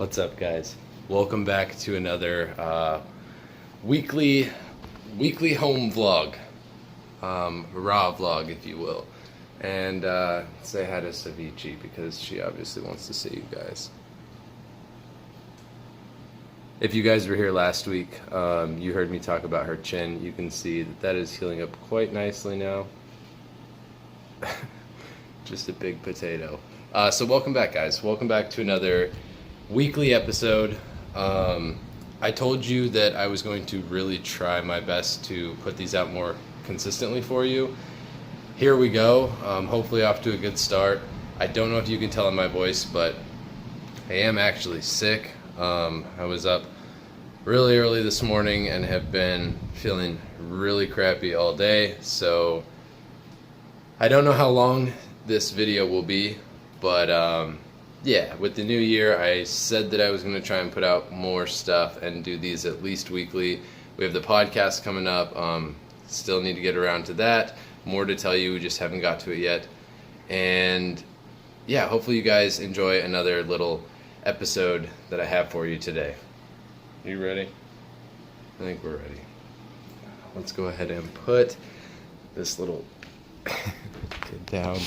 What's up, guys? Welcome back to another weekly home vlog, raw vlog, if you will. And say hi to Savannah because she obviously wants to see you guys. If you guys were here last week, you heard me talk about her chin. You can see that is healing up quite nicely now. Just a big potato. So welcome back, guys. Welcome back to another weekly episode. I told you that I was going to really try my best to put these out more consistently for you. Here we go. Hopefully off to a good start. I don't know if you can tell in my voice, but I am actually sick. I was up really early this morning and have been feeling really crappy all day. So I don't know how long this video will be, but yeah, with the new year, I said that I was going to try and put out more stuff and do these at least weekly. We have the podcast coming up. Still need to get around to that. More to tell you, we just haven't got to it yet. And yeah, hopefully you guys enjoy another little episode that I have for you today. You ready? I think we're ready. Let's go ahead and put this little kid down.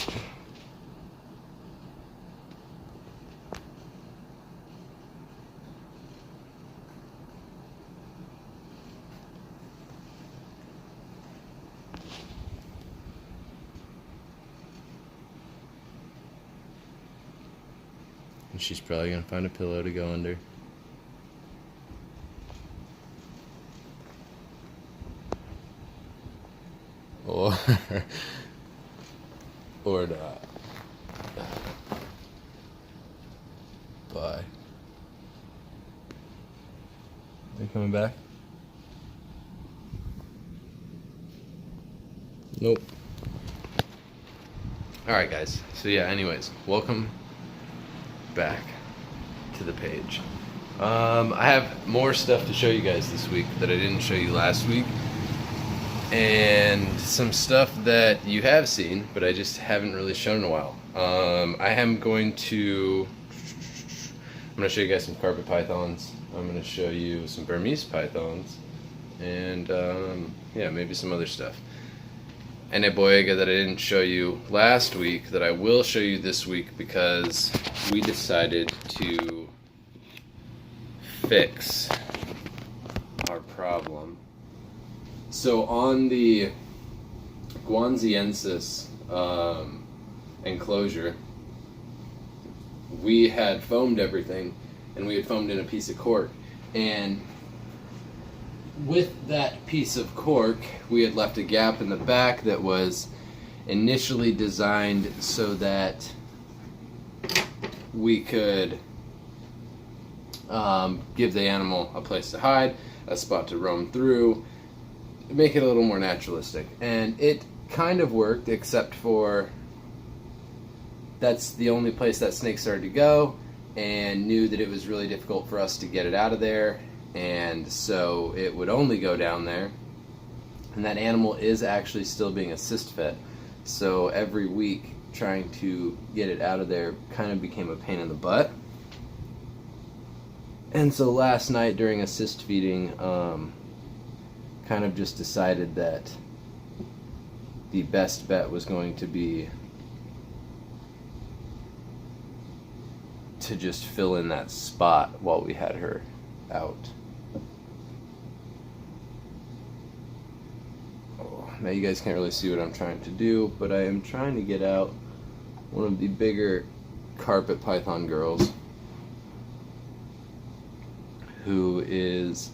And she's probably gonna find a pillow to go under. Or not. Bye. They coming back? Nope. Alright, guys. So yeah, anyways, welcome back to the page. I have more stuff to show you guys this week that I didn't show you last week, and some stuff that you have seen but I just haven't really shown in a while. I'm going to show you guys some carpet pythons. I'm going to show you some Burmese pythons, and yeah, maybe some other stuff. And a boyega that I didn't show you last week that I will show you this week because we decided to fix our problem. So on the Guanziensis enclosure, we had foamed everything, and we had foamed in a piece of cork. And with that piece of cork, we had left a gap in the back that was initially designed so that we could give the animal a place to hide, a spot to roam through, make it a little more naturalistic. And it kind of worked, except for that's the only place that snake started to go, and knew that it was really difficult for us to get it out of there, and so it would only go down there. And that animal is actually still being assist fed, so every week trying to get it out of there kind of became a pain in the butt. And so last night during assist feeding, kind of just decided that the best bet was going to be to just fill in that spot while we had her out. Now you guys can't really see what I'm trying to do, but I am trying to get out one of the bigger carpet python girls who is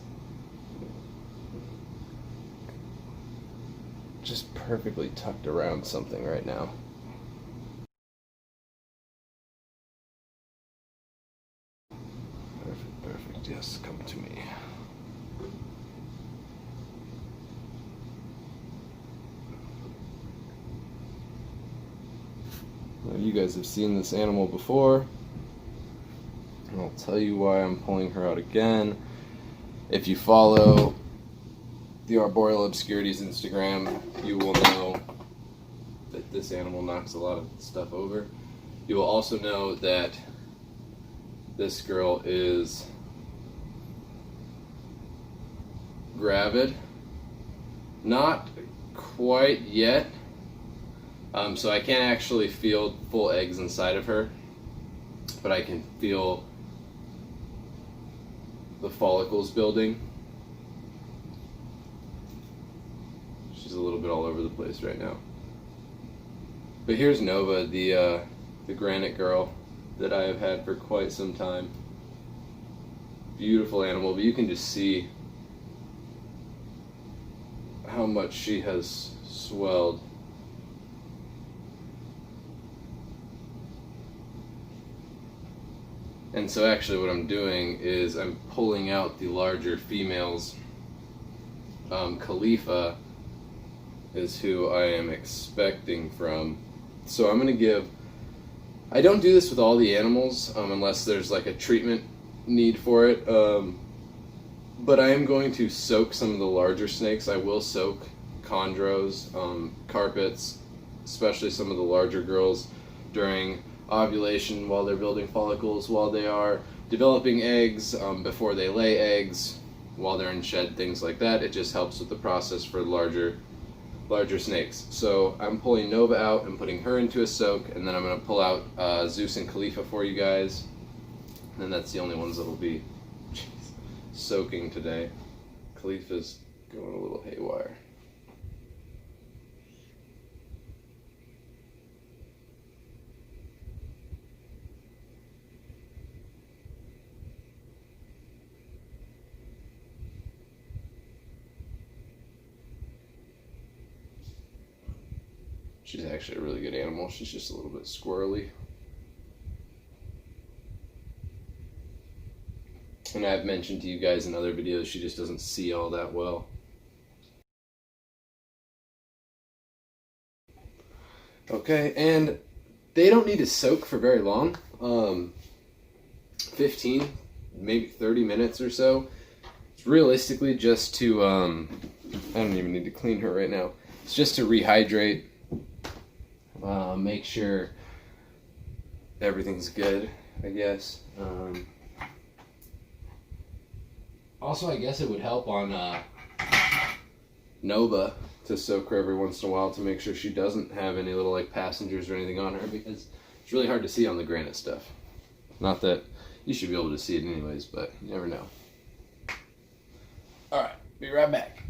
just perfectly tucked around something right now. Perfect, yes, come to me. You guys have seen this animal before, and I'll tell you why I'm pulling her out again. If you follow the Arboreal Obscurities Instagram, you will know that this animal knocks a lot of stuff over. You will also know that This girl is gravid. Not quite yet. So I can't actually feel full eggs inside of her, but I can feel the follicles building. She's a little bit all over the place right now. But here's Nova, the granite girl that I have had for quite some time. Beautiful animal, but you can just see how much she has swelled. And so actually what I'm doing is I'm pulling out the larger females. Khalifa is who I am expecting from. So I'm going to give, I don't do this with all the animals unless there's like a treatment need for it. But I am going to soak some of the larger snakes. I will soak chondros, carpets, especially some of the larger girls during ovulation, while they're building follicles, while they are developing eggs, before they lay eggs, while they're in shed, things like that. It just helps with the process for larger snakes. So I'm pulling Nova out and putting her into a soak, and then I'm going to pull out Zeus and Khalifa for you guys. And that's the only ones that will be soaking today. Khalifa's going a little haywire. She's actually a really good animal. She's just a little bit squirrely. And I've mentioned to you guys in other videos, she just doesn't see all that well. Okay, and they don't need to soak for very long. 15, maybe 30 minutes or so. It's realistically just to, I don't even need to clean her right now. It's just to rehydrate, make sure everything's good, I guess. Also, I guess it would help on Nova to soak her every once in a while to make sure she doesn't have any little like passengers or anything on her, because it's really hard to see on the granite stuff. Not that you should be able to see it anyways, but you never know. Alright, be right back.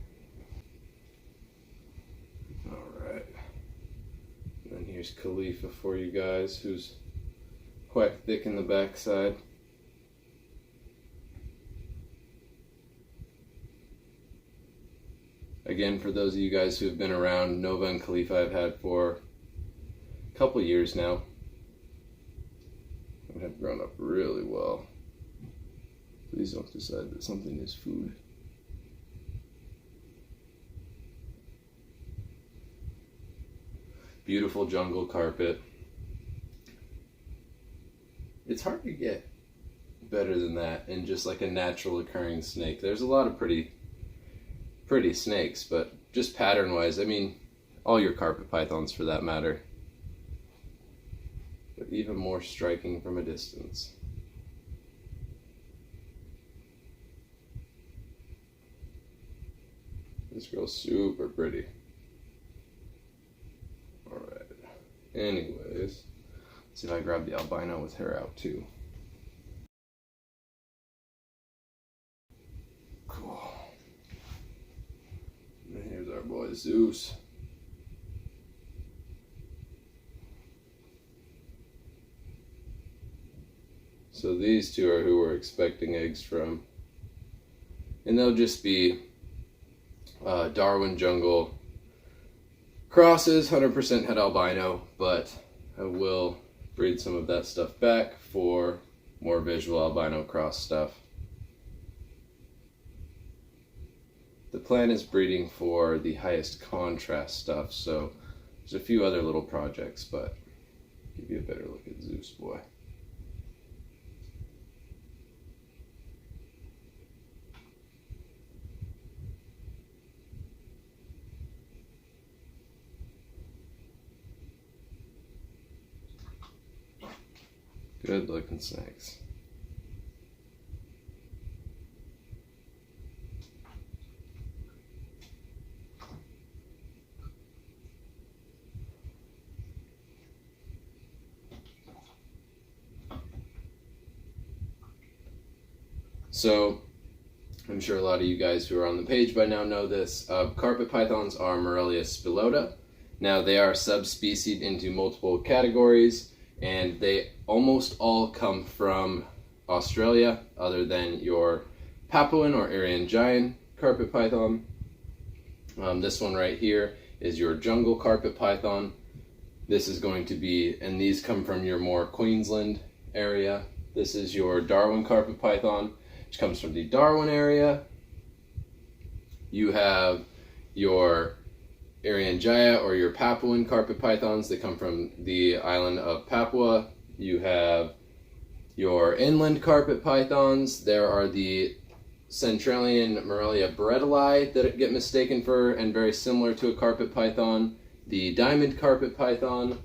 Alright. And then here's Khalifa for you guys, who's quite thick in the backside. Again, for those of you guys who have been around, Nova and Khalifa I've had for a couple years now. And have grown up really well. Please don't decide that something is food. Beautiful jungle carpet. It's hard to get better than that in just like a natural occurring snake. There's a lot of pretty snakes, but just pattern wise, I mean, all your carpet pythons for that matter, but even more striking from a distance. This girl's super pretty. Alright, anyways, let's see if I grab the albino with her out too. Cool. And here's our boy Zeus. So these two are who we're expecting eggs from. And they'll just be Darwin Jungle crosses, 100% het albino, but I will breed some of that stuff back for more visual albino cross stuff. The plan is breeding for the highest contrast stuff, so there's a few other little projects, but I'll give you a better look at Zeus boy. Good looking snakes. So I'm sure a lot of you guys who are on the page by now know this. Carpet pythons are Morelia spilota. Now they are subspecies into multiple categories, and they almost all come from Australia, other than your Papuan or Irian giant carpet python. This one right here is your jungle carpet python. This is going to be, and these come from your more Queensland area. This is your Darwin carpet python, which comes from the Darwin area. You have your Irian giant or your Papuan carpet pythons that come from the island of Papua. You have your inland carpet pythons. There are the Centralian Morelia bredli that get mistaken for and very similar to a carpet python. The diamond carpet python,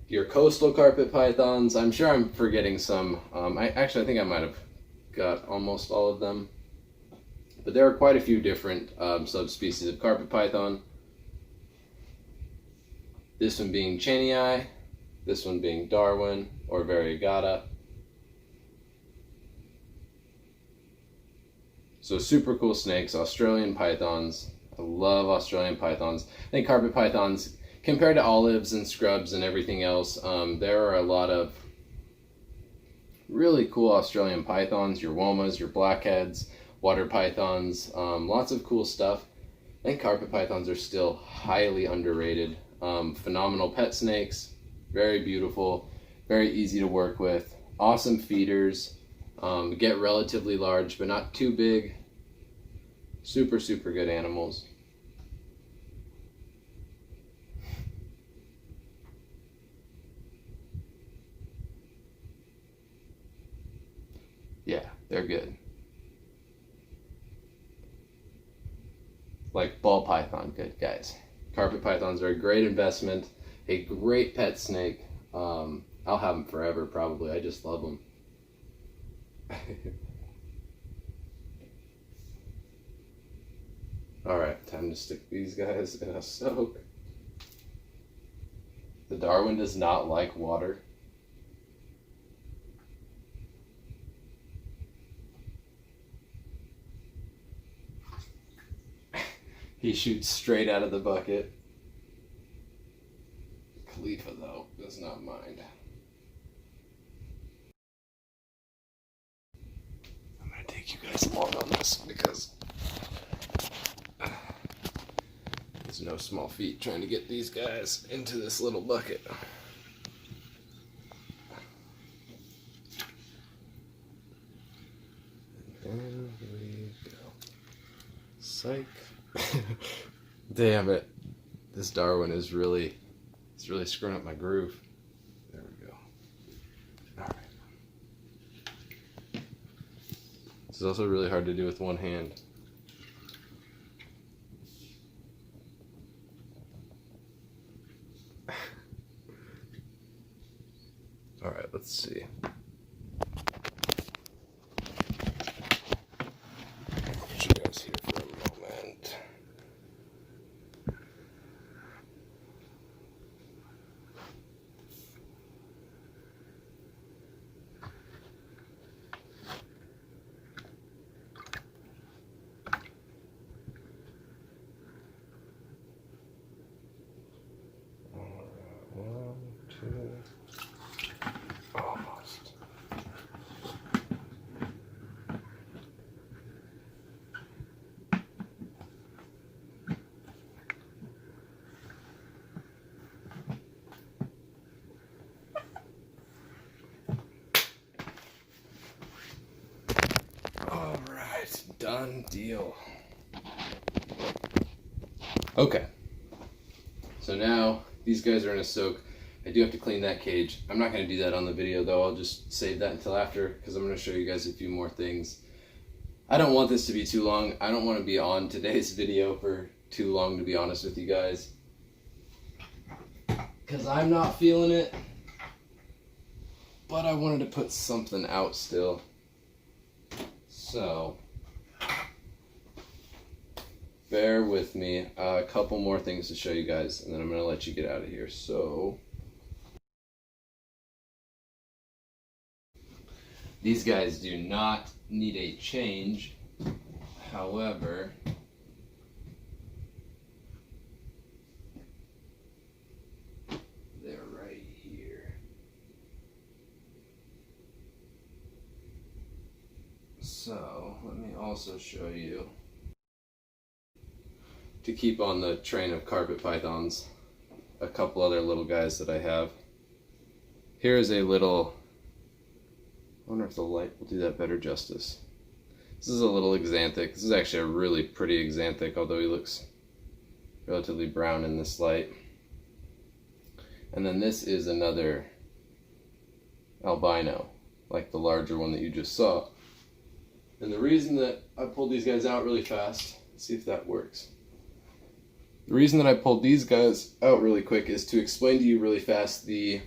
your coastal carpet pythons. I'm sure I'm forgetting some. I think I might have got almost all of them. But there are quite a few different subspecies of carpet python. This one being Chenii, this one being Darwin or Variegata. So super cool snakes, Australian pythons. I love Australian pythons. I think carpet pythons, compared to olives and scrubs and everything else, there are a lot of really cool Australian pythons, your womas, your blackheads, water pythons, lots of cool stuff. I think carpet pythons are still highly underrated. Phenomenal pet snakes, very beautiful, very easy to work with, awesome feeders, get relatively large but not too big. Super good animals. Yeah, they're good. Like ball python, good guys. Carpet pythons are a great investment, a great pet snake. I'll have them forever probably. I just love them. All right, time to stick these guys in a soak. The Darwin does not like water. He shoots straight out of the bucket. Khalifa, though, does not mind. I'm going to take you guys along on this because there's no small feat trying to get these guys into this little bucket. And there we go. Psych. Damn it. This Darwin is really screwing up my groove. There we go. Alright. This is also really hard to do with one hand. Alright, let's see. Put you guys here for a moment. One, two. Almost. All right, done deal. Okay. So now these guys are in a soak. I do have to clean that cage. I'm not going to do that on the video though. I'll just save that until after because I'm going to show you guys a few more things. I don't want this to be too long. I don't want to be on today's video for too long, to be honest with you guys, because I'm not feeling it. But I wanted to put something out still. So bear with me. A couple more things to show you guys and then I'm going to let you get out of here. So These guys do not need a change. However, they're right here. So let me also show you, to keep on the train of carpet pythons, a couple other little guys that I have. Here is a little, I wonder if the light will do that better justice. This is a little axanthic. This is actually a really pretty axanthic, although he looks relatively brown in this light. And then this is another albino, like the larger one that you just saw. And the reason that I pulled these guys out really fast, let's see if that works. The reason that I pulled these guys out really quick is to explain to you really fast the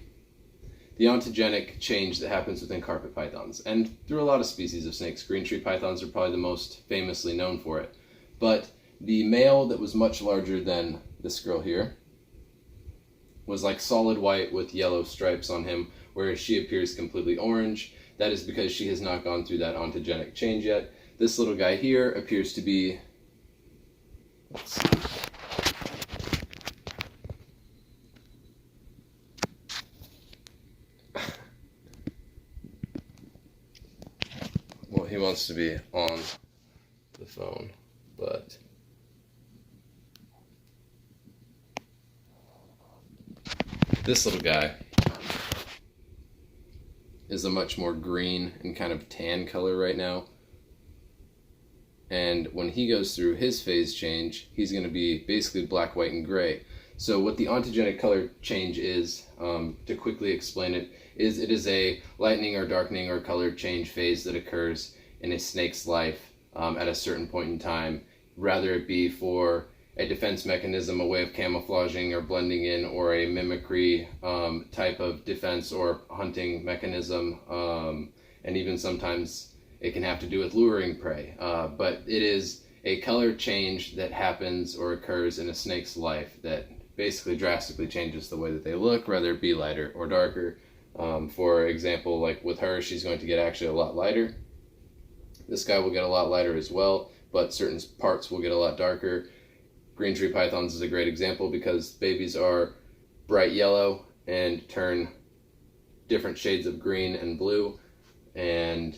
ontogenic change that happens within carpet pythons, and through a lot of species of snakes. Green tree pythons are probably the most famously known for it. But the male that was much larger than this girl here was like solid white with yellow stripes on him, whereas she appears completely orange. That is because she has not gone through that ontogenic change yet. This little guy here appears to be, let's see. Well, he wants to be on the phone, but this little guy is a much more green and kind of tan color right now. And when he goes through his phase change, he's going to be basically black, white, and gray. So what the ontogenic color change is, to quickly explain it, is it is a lightening or darkening or color change phase that occurs in a snake's life at a certain point in time, rather it be for a defense mechanism, a way of camouflaging or blending in, or a mimicry type of defense or hunting mechanism, and even sometimes it can have to do with luring prey. But it is a color change that happens or occurs in a snake's life that basically drastically changes the way that they look, whether it be lighter or darker. For example, like with her, she's going to get actually a lot lighter. This guy will get a lot lighter as well, but certain parts will get a lot darker. Green tree pythons is a great example because babies are bright yellow and turn different shades of green and blue, and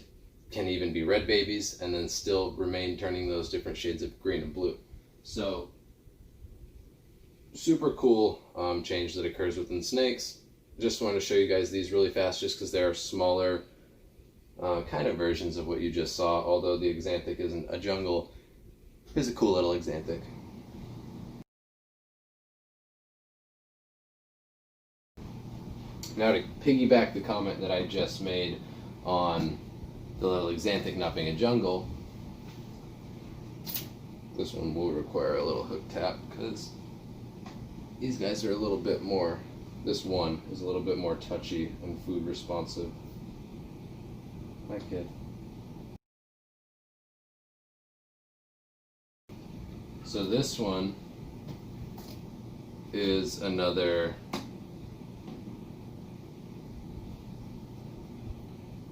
can even be red babies and then still remain turning those different shades of green and blue. So super cool change that occurs within snakes. Just wanted to show you guys these really fast just because they're smaller kind of versions of what you just saw, although the axanthic isn't a jungle. It's a cool little axanthic. Now to piggyback the comment that I just made on the little axanthic not being a jungle, this one will require a little hook tap because these guys are a little bit more, this one is a little bit more touchy and food responsive. My kid. So this one is another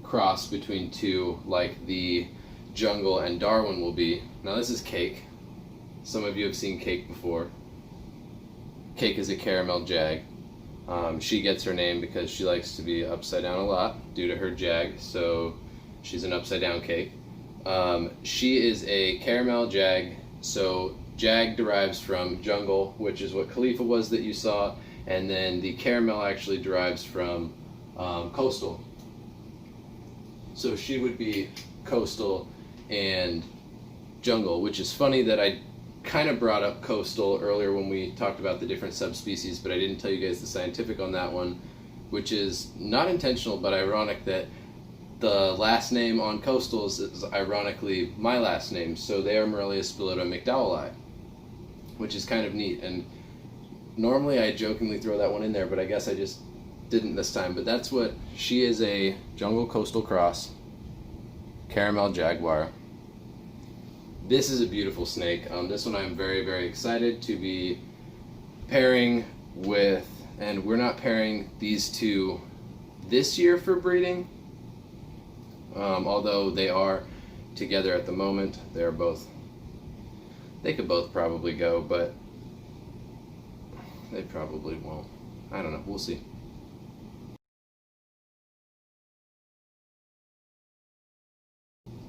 cross between two, like the jungle and Darwin will be. Now this is Cake. Some of you have seen Cake before. Cake is a caramel jag. She gets her name because she likes to be upside down a lot due to her jag, so she's an upside down cake. She is a caramel jag, so jag derives from jungle, which is what Khalifa was that you saw, and then the caramel actually derives from coastal. So she would be coastal and jungle, which is funny that I kind of brought up coastal earlier when we talked about the different subspecies, but I didn't tell you guys the scientific on that one, which is not intentional but ironic that the last name on coastals is ironically my last name. So they are Morelia spilota McDowelli, which is kind of neat. And normally I jokingly throw that one in there, but I guess I just didn't this time. But that's what she is, a jungle coastal cross, caramel jaguar. This is a beautiful snake. This one I'm very, very excited to be pairing with, and we're not pairing these two this year for breeding. Although they are together at the moment, they could both probably go, but they probably won't. I don't know, we'll see.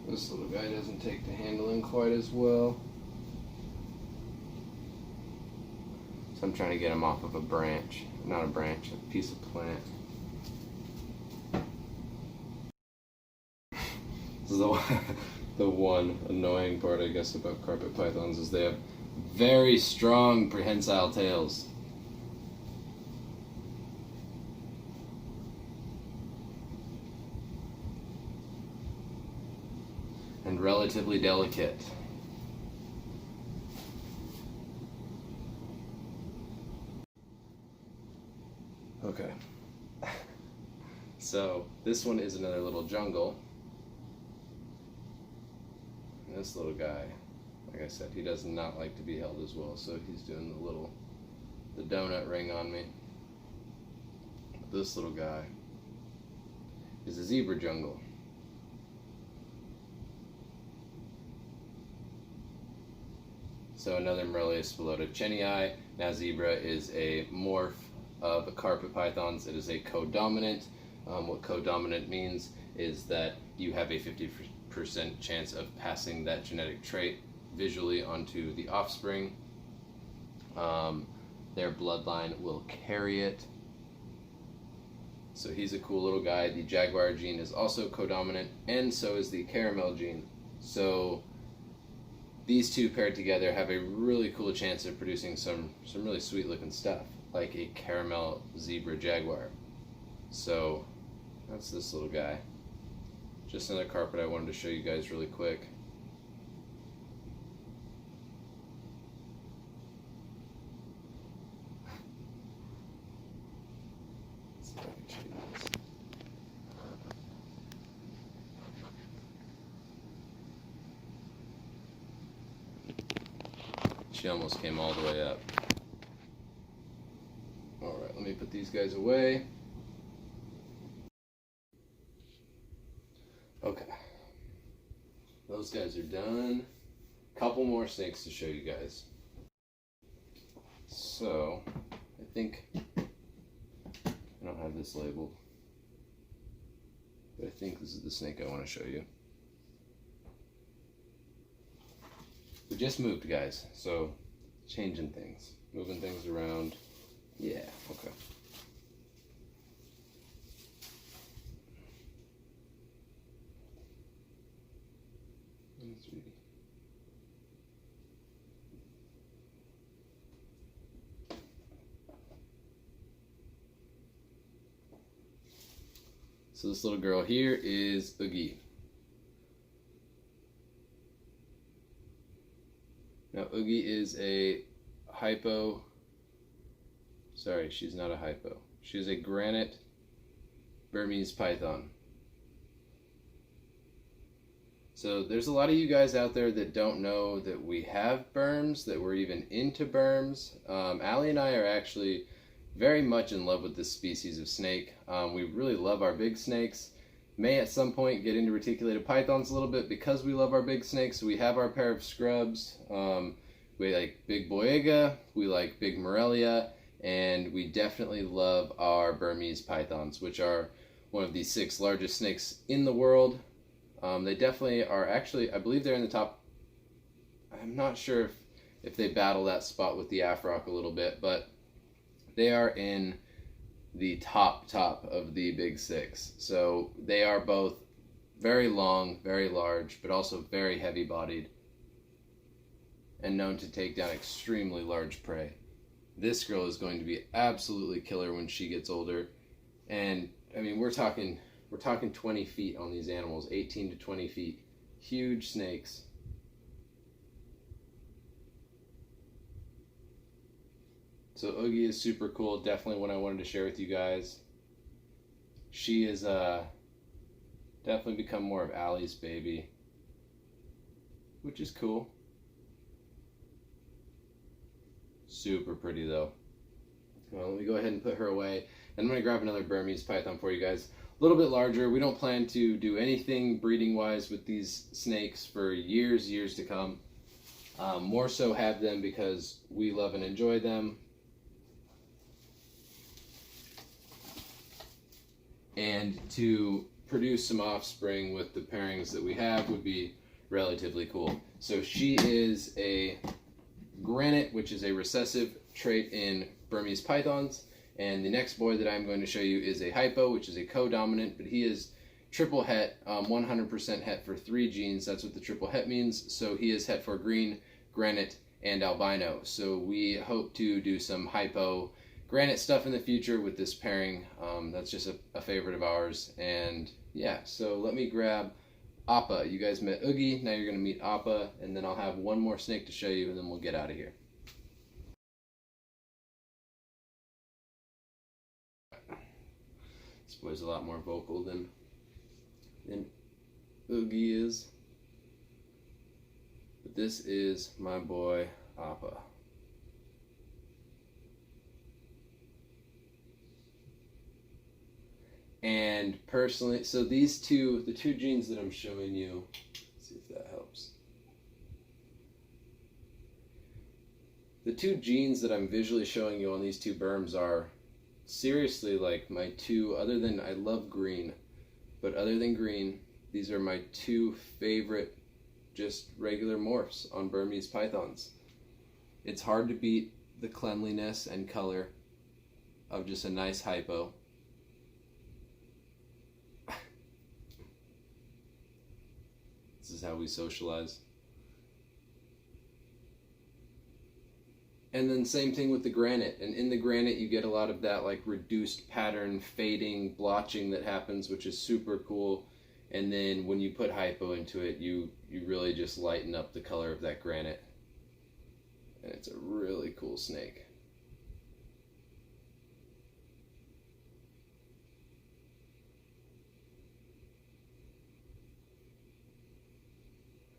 This little guy doesn't take to handling quite as well. So I'm trying to get him off of a branch. Not a branch, a piece of plant. This is the one annoying part, I guess, about carpet pythons is they have very strong prehensile tails. And relatively delicate. Okay. So this one is another little jungle. And this little guy, like I said, he does not like to be held as well, so he's doing the donut ring on me. But this little guy is a zebra jungle. So another Morelia spilota chenii. Now zebra is a morph of a carpet pythons. It is a codominant. What codominant means is that you have a 50% chance of passing that genetic trait visually onto the offspring. Their bloodline will carry it. So he's a cool little guy. The jaguar gene is also codominant, and so is the caramel gene. So these two paired together have a really cool chance of producing some really sweet looking stuff, like a caramel zebra jaguar. So that's this little guy. Just another carpet I wanted to show you guys really quick. Let's see if I can show you this. She almost came all the way up. Alright, let me put these guys away. Okay. Those guys are done. Couple more snakes to show you guys. So, I think I don't have this labeled, but I think this is the snake I want to show you. We just moved, guys, so changing things, moving things around. Yeah, okay. So this little girl here is Oogie. Now Oogie is a hypo, sorry, she's not a hypo. She's a granite Burmese python. So there's a lot of you guys out there that don't know that we have berms, that we're even into berms. Allie and I are actually very much in love with this species of snake. We really love our big snakes. May at some point get into reticulated pythons a little bit because we love our big snakes. We have our pair of scrubs. We like big Boyega, we like big Morelia, and we definitely love our Burmese pythons, which are one of the 6 largest snakes in the world. They definitely are actually, I believe they're in the top. I'm not sure if they battle that spot with the Afrock a little bit, but they are in the top of the big 6. So they are both very long, very large, but also very heavy bodied and known to take down extremely large prey. This girl is going to be absolutely killer when she gets older. And I mean, we're talking 20 feet on these animals, 18 to 20 feet. Huge snakes. So Oogie is super cool, definitely one I wanted to share with you guys. She is definitely become more of Allie's baby, which is cool. Super pretty though. Well, let me go ahead and put her away. And I'm going to grab another Burmese python for you guys. little bit larger. We don't plan to do anything breeding-wise with these snakes for years to come. More so have them because we love and enjoy them. And to produce some offspring with the pairings that we have would be relatively cool. So she is a granite, which is a recessive trait in Burmese pythons. And the next boy that I'm going to show you is a hypo, which is a co-dominant, but he is triple het, 100% het for 3 genes. That's what the triple het means. So he is het for green, granite, and albino. So we hope to do some hypo granite stuff in the future with this pairing. That's just a favorite of ours. And yeah, so let me grab Appa. You guys met Oogie, now you're going to meet Appa, and then I'll have one more snake to show you, and then we'll get out of here. This boy's a lot more vocal than Oogie is. But this is my boy Appa. And personally, so these two, the 2 genes that I'm showing you, let's see if that helps. The 2 genes that I'm visually showing you on these 2 Burms are seriously like my 2, other than, I love green, but other than green, these are my 2 favorite just regular morphs on Burmese pythons. It's hard to beat the cleanliness and color of just a nice hypo. This is how we socialize. And then same thing with the granite. And in the granite you get a lot of that like reduced pattern, fading, blotching that happens, which is super cool. And then when you put hypo into it, you really just lighten up the color of that granite. And it's a really cool snake.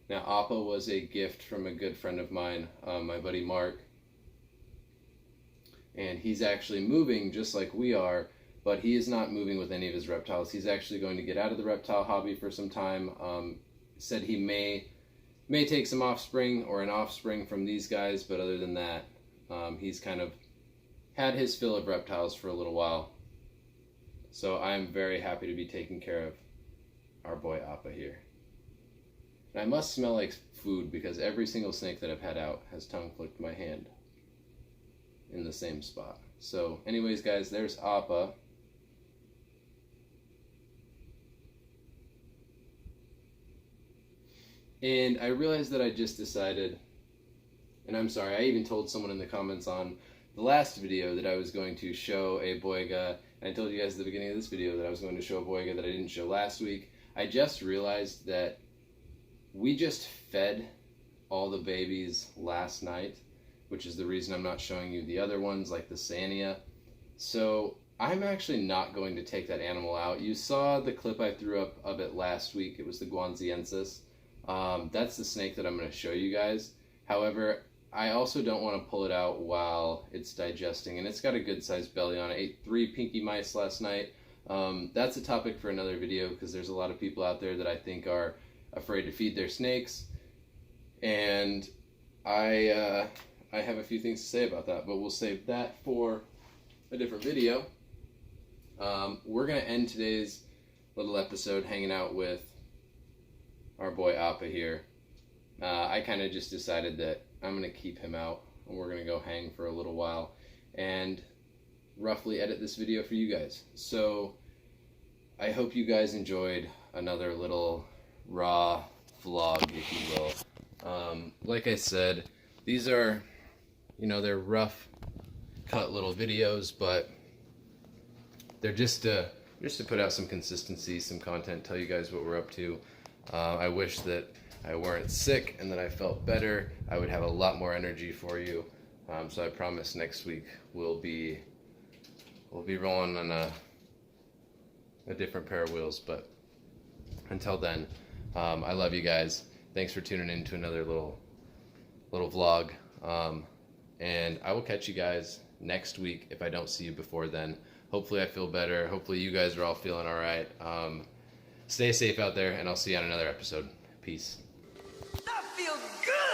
Now, Appa was a gift from a good friend of mine, my buddy Mark. And he's actually moving just like we are, but he is not moving with any of his reptiles. He's actually going to get out of the reptile hobby for some time. Said he may take some offspring or an offspring from these guys, but other than that, he's kind of had his fill of reptiles for a little while. So I'm very happy to be taking care of our boy Appa here. And I must smell like food because every single snake that I've had out has tongue flicked my hand in the same spot. So anyways, guys, there's Appa. And I realized that I just decided, and I'm sorry, I even told someone in the comments on the last video that I was going to show a boiga, and I told you guys at the beginning of this video that I was going to show a boiga that I didn't show last week. I just realized that we just fed all the babies last night, which is the reason I'm not showing you the other ones like the Sania. So I'm actually not going to take that animal out. You saw the clip I threw up of it last week. It was the Guanziensis. That's the snake that I'm going to show you guys. However, I also don't want to pull it out while it's digesting, and it's got a good sized belly on it. I ate 3 pinky mice last night. That's a topic for another video because there's a lot of people out there that I think are afraid to feed their snakes, and I have a few things to say about that, but we'll save that for a different video. We're going to end today's little episode hanging out with our boy Appa here. I kind of just decided that I'm going to keep him out, and we're going to go hang for a little while and roughly edit this video for you guys. So I hope you guys enjoyed another little raw vlog, if you will. Like I said, these are, they're rough cut little videos, but they're just to put out some consistency, some content, tell you guys what we're up to. I wish that I weren't sick and that I felt better. I would have a lot more energy for you. So I promise next week we'll be rolling on a different pair of wheels. But until then, I love you guys. Thanks for tuning in to another little vlog. And I will catch you guys next week if I don't see you before then. Hopefully I feel better. Hopefully you guys are all feeling all right. Stay safe out there, and I'll see you on another episode. Peace. That feels good!